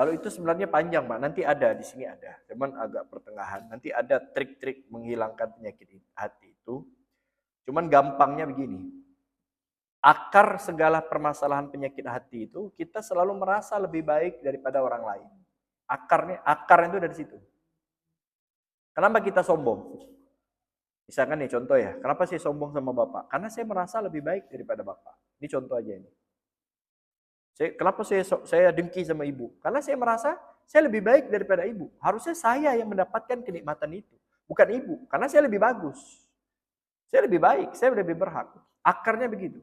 Kalau itu sebenarnya panjang, Pak. Nanti ada di sini ada, cuman agak pertengahan. Nanti ada trik-trik menghilangkan penyakit hati itu. Cuman gampangnya begini. Akar segala permasalahan penyakit hati itu kita selalu merasa lebih baik daripada orang lain. Akarnya itu dari situ. Kenapa kita sombong? Misalkan nih contoh ya, kenapa saya sombong sama Bapak? Karena saya merasa lebih baik daripada Bapak. Ini contoh aja ini. Kenapa saya dengki sama ibu? Karena saya merasa saya lebih baik daripada ibu. Harusnya saya yang mendapatkan kenikmatan itu, bukan ibu. Karena saya lebih bagus. Saya lebih baik, saya lebih berhak. Akarnya begitu.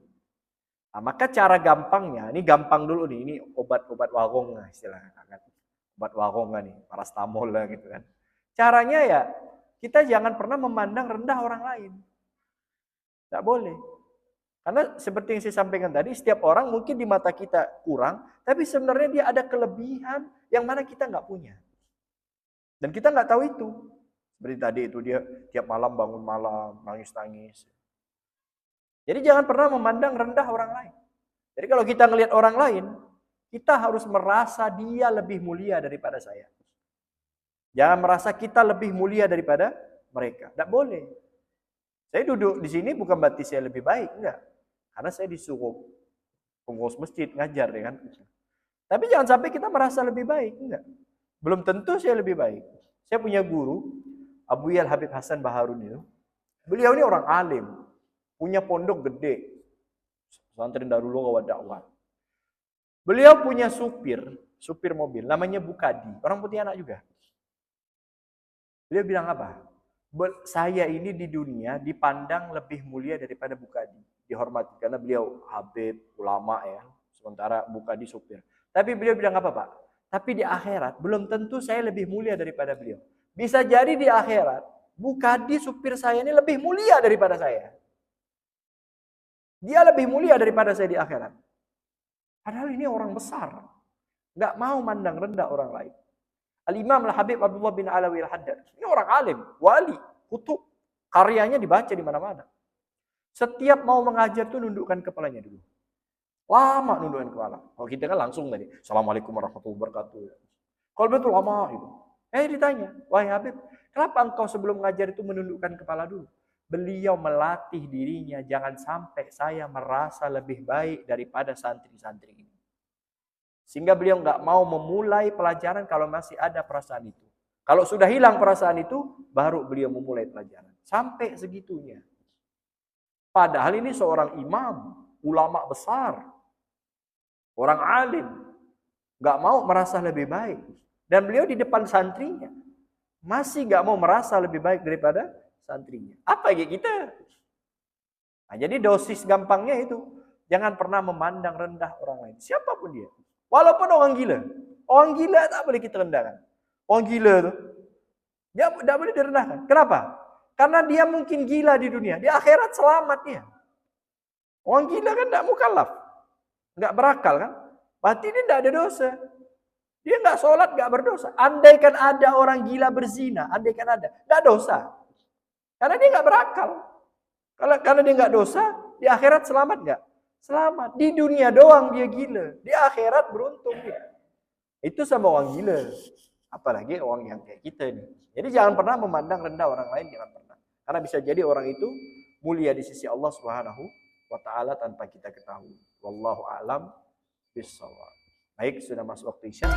Nah, maka cara gampangnya, ini gampang dulu nih, ini obat-obat warung lah istilahnya. Obat warung nih, parastamol lah gitu kan. Caranya ya, kita jangan pernah memandang rendah orang lain. Tidak boleh. Karena seperti yang saya sampaikan tadi, setiap orang mungkin di mata kita kurang, tapi sebenarnya dia ada kelebihan yang mana kita nggak punya. Dan kita nggak tahu itu. Seperti tadi itu dia tiap malam bangun malam, nangis-nangis. Jadi jangan pernah memandang rendah orang lain. Jadi kalau kita ngelihat orang lain, kita harus merasa dia lebih mulia daripada saya. Jangan merasa kita lebih mulia daripada mereka. Tidak boleh. Saya duduk di sini bukan berarti saya lebih baik, enggak. Karena saya disuruh pengurus masjid ngajar ya kan. Tapi jangan sampai kita merasa lebih baik, enggak. Belum tentu saya lebih baik. Saya punya guru, Abu Yal Habib Hasan Baharun itu. Beliau ini orang alim, punya pondok gede. Pesantren Darul Ulum dakwah. Beliau punya supir mobil namanya Bukadi, orang Pontianak juga. Beliau bilang apa? Saya ini di dunia dipandang lebih mulia daripada Bukadi. Dihormati karena beliau habib, ulama ya. Sementara Bukadi supir. Tapi beliau bilang apa Pak? Tapi di akhirat belum tentu saya lebih mulia daripada beliau. Bisa jadi di akhirat Bukadi supir saya ini lebih mulia daripada saya. Dia lebih mulia daripada saya di akhirat. Padahal ini orang besar. Nggak mau mandang rendah orang lain. Al-Imam Al-Habib Abdullah bin Alawi Al-Haddad. Ini orang alim, wali, kutub. Karyanya dibaca di mana-mana. Setiap mau mengajar tuh nundukkan kepalanya dulu. Lama nundukkan kepala. Kalau kita kan langsung tadi, Assalamualaikum warahmatullahi wabarakatuh. Kalau betul lama itu. Ditanya, wahai Habib, kenapa engkau sebelum mengajar itu menundukkan kepala dulu? Beliau melatih dirinya, jangan sampai saya merasa lebih baik daripada santri-santri ini. Sehingga beliau nggak mau memulai pelajaran kalau masih ada perasaan itu. Kalau sudah hilang perasaan itu, baru beliau memulai pelajaran. Sampai segitunya. Padahal ini seorang imam, ulama besar, orang alim, nggak mau merasa lebih baik. Dan beliau di depan santrinya masih nggak mau merasa lebih baik daripada santrinya. Apa ya kita? Nah, jadi dosis gampangnya itu, jangan pernah memandang rendah orang lain, siapapun dia. Walaupun orang gila tak boleh kita rendahkan. Orang gila itu, dia tidak boleh direndahkan. Kenapa? Karena dia mungkin gila di dunia, di akhirat selamat dia. Orang gila kan tidak mukallaf, nggak berakal kan? Berarti dia tidak ada dosa. Dia nggak sholat, nggak berdosa. Andaikan ada orang gila berzina, andaikan ada, nggak dosa. Karena dia nggak berakal. Karena dia nggak dosa, di akhirat selamat nggak? Selamat. Di dunia doang dia gila, di akhirat beruntung dia. Itu sama orang gila. Apalagi orang yang kayak kita nih. Jadi jangan pernah memandang rendah orang lain, jangan pernah. Karena bisa jadi orang itu mulia di sisi Allah Subhanahu wa taala tanpa kita ketahui. Wallahu a'lam bishawab. Baik, sudah masuk waktu Isya.